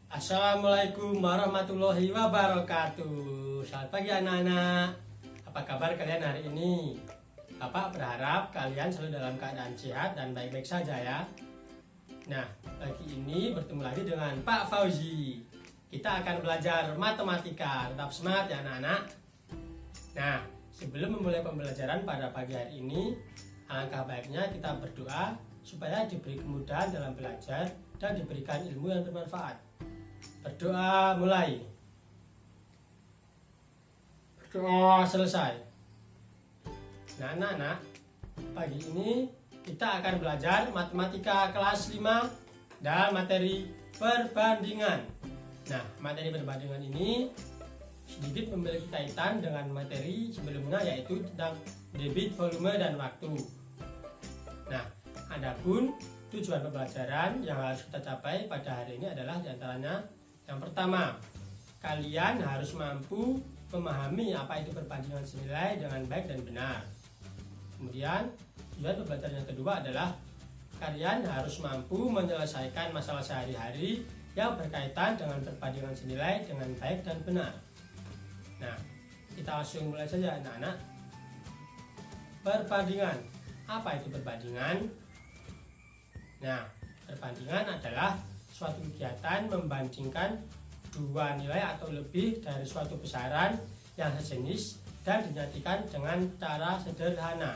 Assalamualaikum warahmatullahi wabarakatuh. Selamat pagi anak-anak. Apa kabar kalian hari ini? Bapak berharap kalian selalu dalam keadaan sehat dan baik-baik saja ya. Nah, pagi ini bertemu lagi dengan Pak Fauzi. Kita akan belajar matematika. Tetap semangat ya anak-anak. Nah, sebelum memulai pembelajaran pada pagi hari ini, alangkah baiknya kita berdoa supaya diberi kemudahan dalam belajar dan diberikan ilmu yang bermanfaat. Berdoa mulai. Berdoa selesai. Nah anak-anak, pagi ini kita akan belajar matematika kelas 5 dan materi perbandingan. Nah, materi perbandingan ini sedikit memiliki kaitan dengan materi sebelumnya, yaitu tentang debit, volume, dan waktu. Nah, adapun tujuan pembelajaran yang harus kita capai pada hari ini adalah diantaranya: yang pertama, kalian harus mampu memahami apa itu perbandingan senilai dengan baik dan benar. Kemudian, tujuan pembelajaran yang kedua adalah kalian harus mampu menyelesaikan masalah sehari-hari yang berkaitan dengan perbandingan senilai dengan baik dan benar. Nah, kita langsung mulai saja anak-anak. Perbandingan. Apa itu perbandingan? Nah, perbandingan adalah suatu kegiatan membandingkan dua nilai atau lebih dari suatu besaran yang sejenis dan dinyatakan dengan cara sederhana.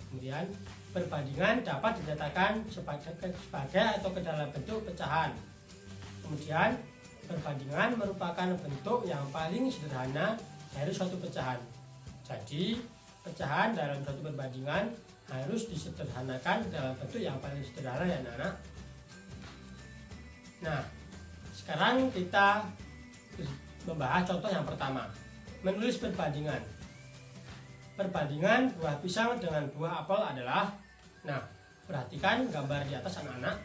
Kemudian, perbandingan dapat dinyatakan sebagai atau ke dalam bentuk pecahan. Kemudian, perbandingan merupakan bentuk yang paling sederhana dari suatu pecahan. Jadi, pecahan dalam suatu perbandingan harus disederhanakan dalam bentuk yang paling sederhana ya anak-anak. Nah, sekarang kita membahas contoh yang pertama, menulis perbandingan. Perbandingan buah pisang dengan buah apel adalah, nah, perhatikan gambar di atas anak-anak,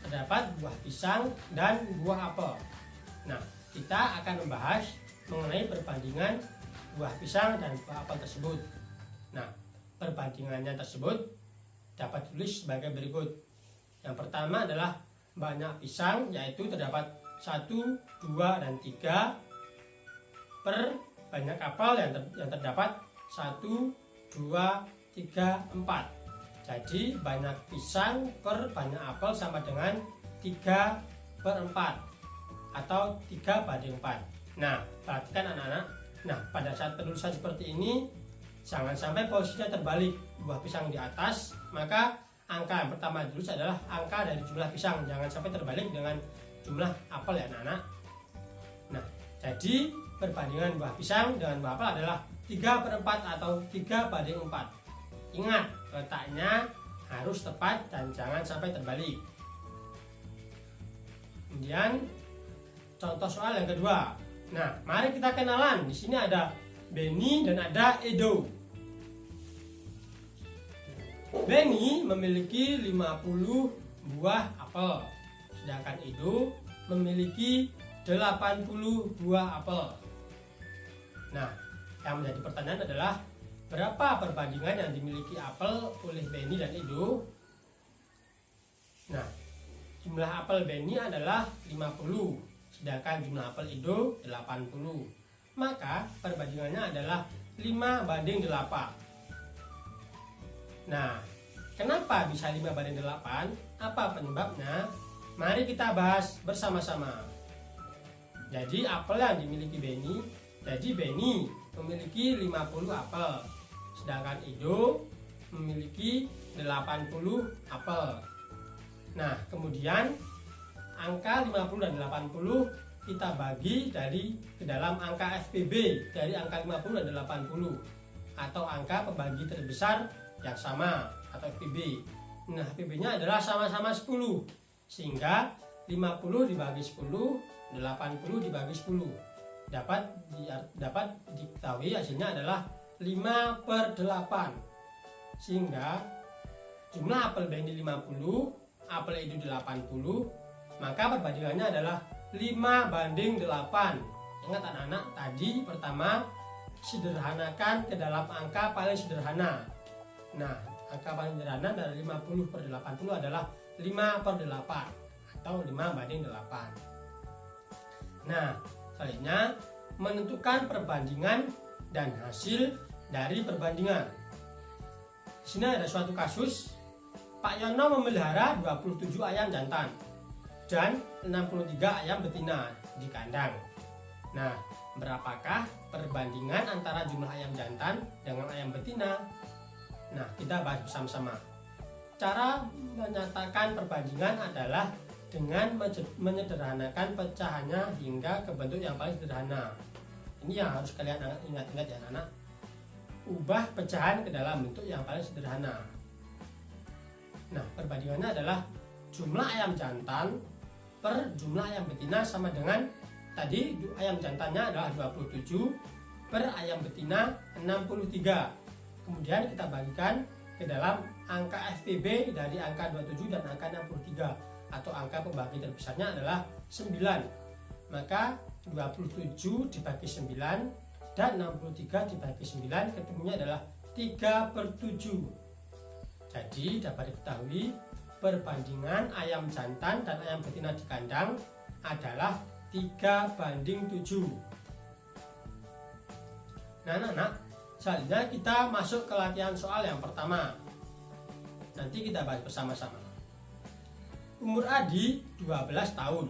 terdapat buah pisang dan buah apel. Nah, kita akan membahas mengenai perbandingan buah pisang dan buah apel tersebut. Nah, perbandingannya tersebut dapat ditulis sebagai berikut. Yang pertama adalah banyak pisang, yaitu terdapat 1, 2, dan 3 per banyak apel yang terdapat 1, 2, 3, 4. Jadi banyak pisang per banyak apel sama dengan 3 per 4 atau 3/4. Nah, perhatikan anak-anak. Nah, pada saat penulisan seperti ini, jangan sampai posisinya terbalik, buah pisang di atas, maka angka yang pertama ditulis adalah angka dari jumlah pisang, jangan sampai terbalik dengan jumlah apel ya anak-anak. Nah, jadi perbandingan buah pisang dengan buah apel adalah 3/4 atau 3/4. Ingat, letaknya harus tepat dan jangan sampai terbalik. Kemudian contoh soal yang kedua. Nah, mari kita kenalan. Di sini ada Benny dan ada Edo. Benny memiliki 50 buah apel, sedangkan Edo memiliki 80 buah apel. Nah, yang menjadi pertanyaan adalah berapa perbandingan yang dimiliki apel oleh Benny dan Edo? Nah, jumlah apel Benny adalah 50, sedangkan jumlah apel Edo 80. Maka perbandingannya adalah 5/8. Nah, kenapa bisa 5/8? Apa penyebabnya? Mari kita bahas bersama-sama. Jadi apel yang dimiliki Benny, jadi Benny memiliki 50 apel, sedangkan Edo memiliki 80 apel. Nah, kemudian angka 50 dan 80 kita bagi ke dalam angka FPB dari angka 50 dan 80, atau angka pembagi terbesar yang sama atau FPB. Nah, FPB-nya adalah sama-sama 10, sehingga 50 dibagi 10, 80 dibagi 10. Dapat diketahui hasilnya adalah 5/8. Sehingga jumlah apel Benny 50, apel Edo 80, maka perbandingannya adalah 5/8. Ingat anak-anak, tadi pertama sederhanakan ke dalam angka paling sederhana. Nah, angka paling sederhana dari 50/80 adalah 5/8 atau 5/8. Nah, selanjutnya menentukan perbandingan dan hasil dari perbandingan. Di sini ada suatu kasus, Pak Yono memelihara 27 ayam jantan dan 63 ayam betina di kandang. Nah, berapakah perbandingan antara jumlah ayam jantan dengan ayam betina? Nah, kita bahas bersama-sama. Cara menyatakan perbandingan adalah dengan menyederhanakan pecahannya hingga ke bentuk yang paling sederhana. Ini yang harus kalian ingat-ingat ya anak. Ubah pecahan ke dalam bentuk yang paling sederhana. Nah, perbandingannya adalah jumlah ayam jantan per jumlah ayam betina sama dengan tadi ayam jantannya adalah 27 per ayam betina 63. Kemudian kita bagikan ke dalam angka FPB dari angka 27 dan angka 63, atau angka pembagi terbesarnya adalah 9. Maka 27 dibagi 9 dan 63 dibagi 9 ketemunya adalah 3/7. Jadi dapat diketahui perbandingan ayam jantan dan ayam betina di kandang adalah 3/7. Nah anak-anak, selanjutnya kita masuk ke latihan soal yang pertama. Nanti kita bahas bersama-sama. Umur Adi 12 tahun,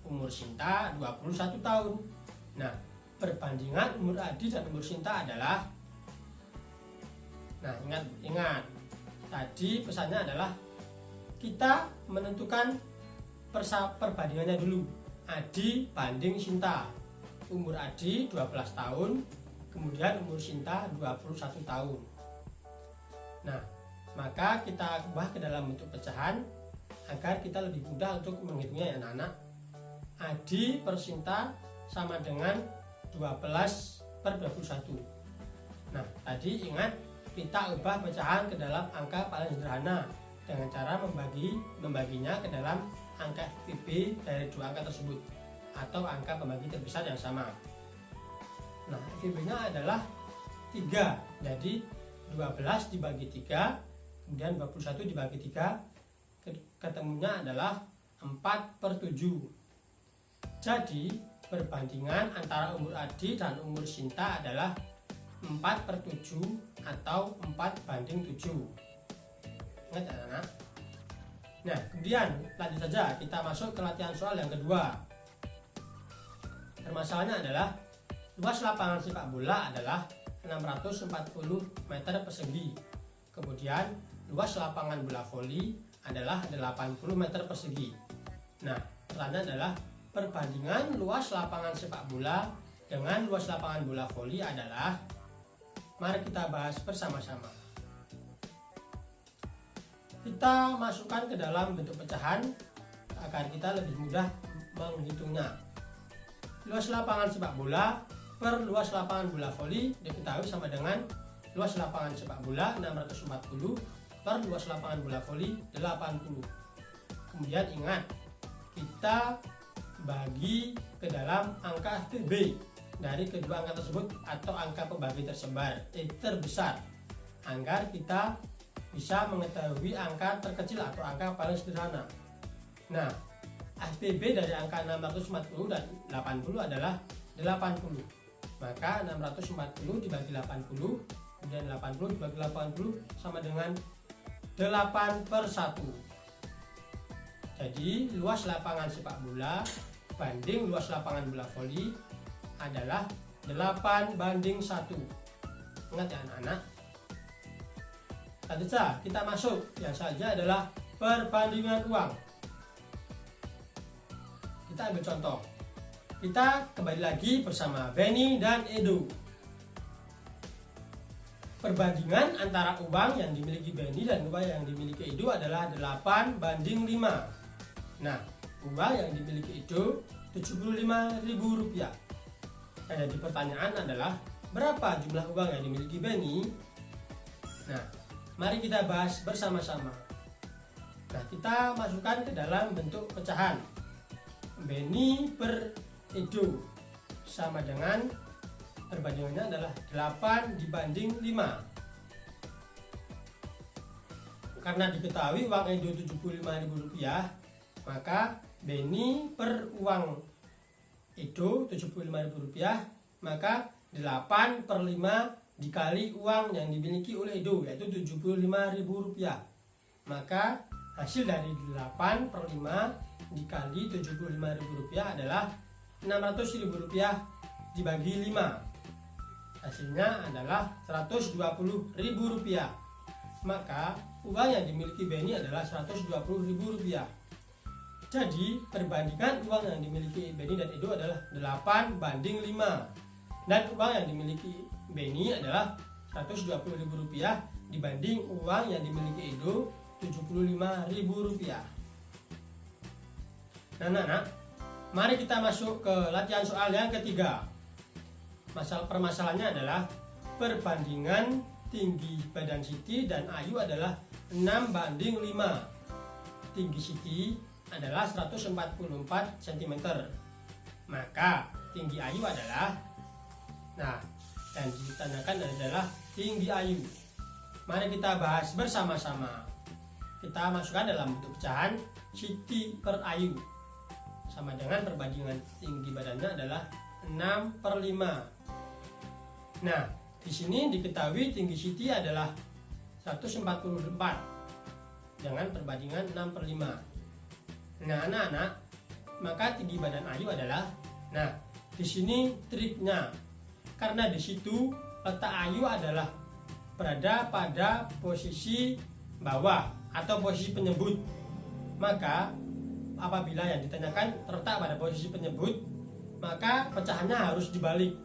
umur Sinta 21 tahun. Nah, perbandingan umur Adi dan umur Sinta adalah, nah ingat, tadi pesannya adalah kita menentukan perbandingannya dulu. Adi banding Sinta. Umur Adi 12 tahun, kemudian umur Sinta 21 tahun. Nah, maka kita ubah ke dalam bentuk pecahan agar kita lebih mudah untuk menghitungnya ya anak-anak. Adi per Sinta sama dengan 12/21. Nah, tadi ingat kita ubah pecahan ke dalam angka paling sederhana dengan cara membaginya ke dalam angka FPB dari dua angka tersebut atau angka pembagi terbesar yang sama. Nah, FPB-nya adalah 3. Jadi 12 dibagi 3, kemudian 21 dibagi 3, ketemunya adalah 4/7. Jadi perbandingan antara umur Adi dan umur Sinta adalah 4/7 atau 4/7. Ingat ya anak? Nah, kemudian lanjut saja kita masuk ke latihan soal yang kedua. Permasalahannya adalah luas lapangan sepak bola adalah 640 meter persegi. Kemudian luas lapangan bola voli adalah 80 meter persegi. Nah, pertanyaan adalah perbandingan luas lapangan sepak bola dengan luas lapangan bola voli adalah, mari kita bahas bersama-sama. Kita masukkan ke dalam bentuk pecahan agar kita lebih mudah menghitungnya. Luas lapangan sepak bola per luas lapangan bola voli diketahui sama dengan luas lapangan sepak bola 640 per luas lapangan bola voli 80. Kemudian ingat, kita bagi ke dalam angka FPB dari kedua angka tersebut atau angka pembagi terbesar agar kita bisa mengetahui angka terkecil atau angka paling sederhana. Nah, FPB dari angka 640 dan 80 adalah 80. Maka 640 dibagi 80 kemudian 80 dibagi 80 sama dengan 8/1. Jadi luas lapangan sepak bola banding luas lapangan bola voli adalah 8/1. Ingat ya anak-anak. Lanjut saja kita masuk yang selanjutnya adalah perbandingan uang. Kita ambil contoh. Kita kembali lagi bersama Benny dan Edo. Perbandingan antara uang yang dimiliki Benny dan uang yang dimiliki Edo adalah 8/5. Nah, uang yang dimiliki Edo Rp75.000. Yang jadi pertanyaan adalah berapa jumlah uang yang dimiliki Benny? Nah, mari kita bahas bersama-sama. Nah, kita masukkan ke dalam bentuk pecahan. Benny per Edo sama dengan perbandingannya adalah 8/5. Karena diketahui uang Edo Rp75.000, maka Benny per uang Edo Rp75.000, maka 8/5 dikali uang yang dimiliki oleh Edo, yaitu Rp75.000. Maka hasil dari 8/5 dikali Rp75.000 adalah Rp600.000 dibagi 5. Hasilnya adalah Rp120.000. Maka uang yang dimiliki Benny adalah Rp120.000. Jadi perbandingan uang yang dimiliki Benny dan Edo adalah 8/5. Dan uang yang dimiliki Benny adalah Rp120.000 dibanding uang yang dimiliki Edo Rp75.000. Nah, anak-anak, mari kita masuk ke latihan soal yang ketiga. Permasalahannya adalah perbandingan tinggi badan Siti dan Ayu adalah 6/5. Tinggi Siti adalah 144 cm. Maka tinggi Ayu adalah, dan ditanyakan adalah tinggi Ayu. Mari kita bahas bersama-sama. Kita masukkan dalam bentuk pecahan Siti per Ayu sama dengan perbandingan tinggi badannya adalah 6/5. Nah, di sini diketahui tinggi Siti adalah 144 dengan perbandingan 6/5. Nah, anak-anak, maka tinggi badan Ayu adalah, di sini triknya. Karena di situ letak Ayu adalah berada pada posisi bawah atau posisi penyebut. Maka apabila yang ditanyakan terletak pada posisi penyebut, maka pecahannya harus dibalik.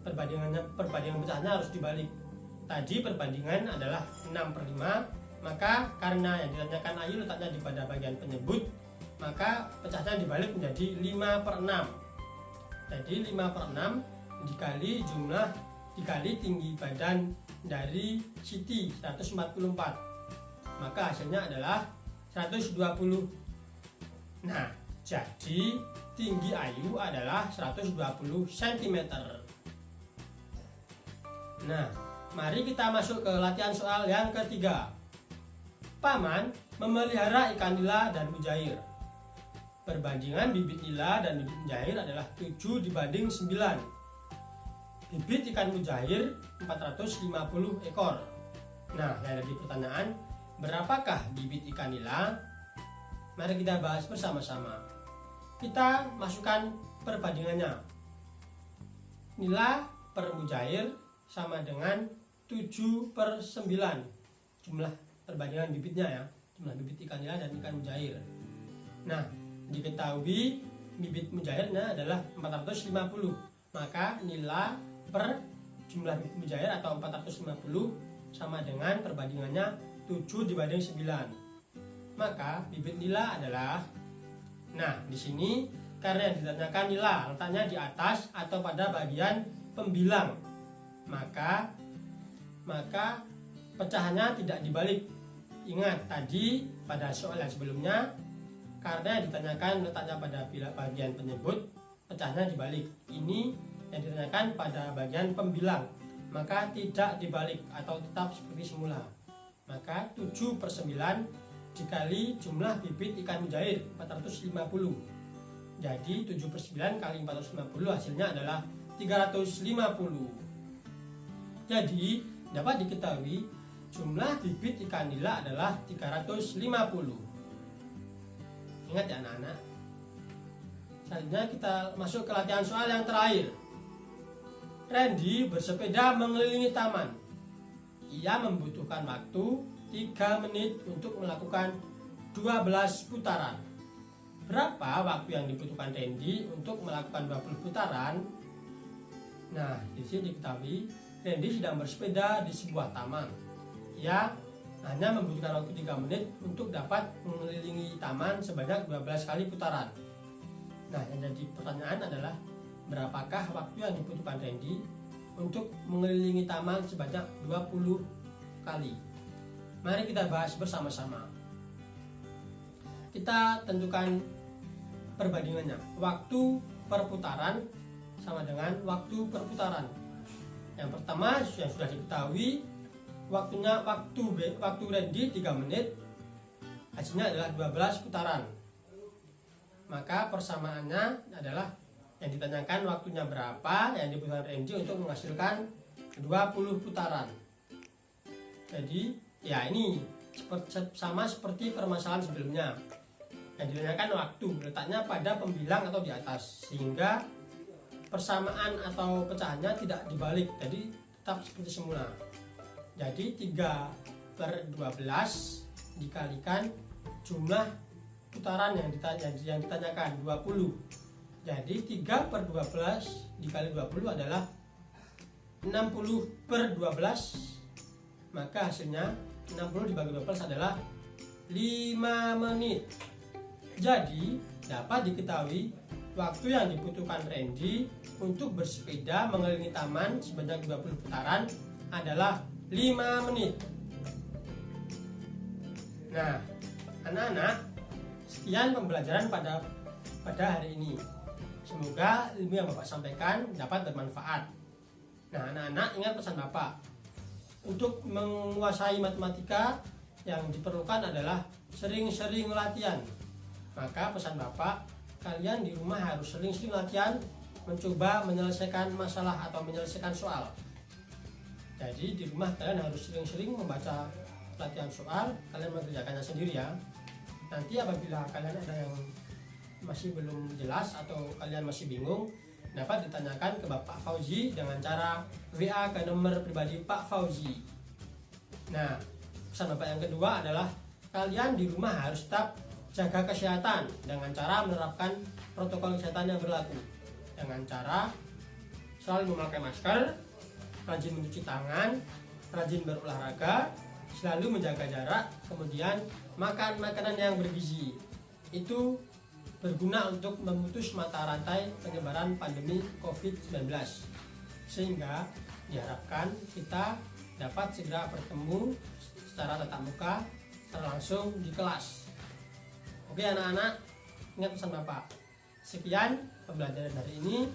Perbandingan pecahannya harus dibalik. Tadi perbandingan adalah 6/5, maka karena yang ditanyakan Ayu letaknya di pada bagian penyebut, maka pecahnya dibalik menjadi 5/6. Jadi 5/6 dikali tinggi badan dari Siti 144, maka hasilnya adalah 120. Nah, jadi tinggi Ayu adalah 120 cm. Nah, mari kita masuk ke latihan soal yang ketiga. Paman memelihara ikan nila dan mujair. Perbandingan bibit nila dan bibit mujair adalah 7/9. Bibit ikan mujair 450 ekor. Nah, yang ada di pertanyaan, berapakah bibit ikan nila? Mari kita bahas bersama-sama. Kita masukkan perbandingannya. Nila per mujair sama dengan 7/9 jumlah perbandingan bibitnya ya, jumlah bibit ikan nila dan ikan mujair. Nah, diketahui bibit mujairnya adalah 450, maka nila per jumlah bibit mujair atau 450 sama dengan perbandingannya 7/9. Maka bibit nila adalah, di sini karena yang ditanyakan nila letaknya di atas atau pada bagian pembilang, maka pecahannya tidak dibalik. Ingat tadi pada soal yang sebelumnya, karena yang ditanyakan letaknya pada bagian penyebut, pecahnya dibalik. Ini yang ditanyakan pada bagian pembilang, maka tidak dibalik atau tetap seperti semula. Maka 7/9 dikali jumlah bibit ikan mujair 450. Jadi 7/9 kali 450 hasilnya adalah 350. Jadi dapat diketahui jumlah bibit ikan nila adalah 350. Ingat ya anak-anak. Selanjutnya kita masuk ke latihan soal yang terakhir. Randy bersepeda mengelilingi taman. Ia membutuhkan waktu 3 menit untuk melakukan 12 putaran. Berapa waktu yang dibutuhkan Randy untuk melakukan 20 putaran? Nah, di sini diketahui Randy sedang bersepeda di sebuah taman. Ia hanya membutuhkan waktu 3 menit untuk dapat mengelilingi taman sebanyak 12 kali putaran. Nah, yang jadi pertanyaan adalah berapakah waktu yang dibutuhkan Randy untuk mengelilingi taman sebanyak 20 kali? Mari kita bahas bersama-sama. Kita tentukan perbandingannya. Waktu per putaran sama dengan waktu per putaran. Yang pertama yang sudah diketahui, waktu Randy 3 menit, hasilnya adalah 12 putaran. Maka persamaannya adalah Yang ditanyakan waktunya berapa yang dibutuhkan Randy untuk menghasilkan 20 putaran. Jadi ya ini sama seperti permasalahan sebelumnya. Yang ditanyakan waktu letaknya pada pembilang atau di atas, sehingga persamaan atau pecahannya tidak dibalik, jadi tetap seperti semula. Jadi 3/12 dikalikan jumlah putaran yang ditanyakan 20. Jadi 3/12 dikali 20 adalah 60/12. Maka hasilnya 60 dibagi 12 adalah 5 menit. Jadi dapat diketahui waktu yang dibutuhkan Randy untuk bersepeda mengelilingi taman sebanyak 20 putaran adalah 5 menit. Nah, anak-anak, sekian pembelajaran pada hari ini. Semoga ilmu yang Bapak sampaikan dapat bermanfaat. Nah, anak-anak, ingat pesan Bapak. Untuk menguasai matematika yang diperlukan adalah sering-sering latihan. Maka pesan Bapak, kalian di rumah harus sering-sering latihan mencoba menyelesaikan masalah atau menyelesaikan soal. Jadi di rumah kalian harus sering-sering membaca latihan soal, kalian mengerjakannya sendiri ya. Nanti apabila kalian ada yang masih belum jelas atau kalian masih bingung, dapat ditanyakan ke Bapak Fauzi dengan cara WA ke nomor pribadi Pak Fauzi. Nah, pesan Bapak yang kedua adalah kalian di rumah harus tetap jaga kesehatan dengan cara menerapkan protokol kesehatan yang berlaku, dengan cara selalu memakai masker, rajin mencuci tangan, rajin berolahraga, selalu menjaga jarak, kemudian makan makanan yang bergizi. Itu berguna untuk memutus mata rantai penyebaran pandemi COVID-19, sehingga diharapkan kita dapat segera bertemu secara tatap muka, secara langsung di kelas. Oke anak-anak, ingat pesan Bapak. Sekian pembelajaran hari ini.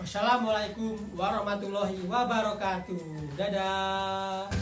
Wassalamualaikum warahmatullahi wabarakatuh. Dadah.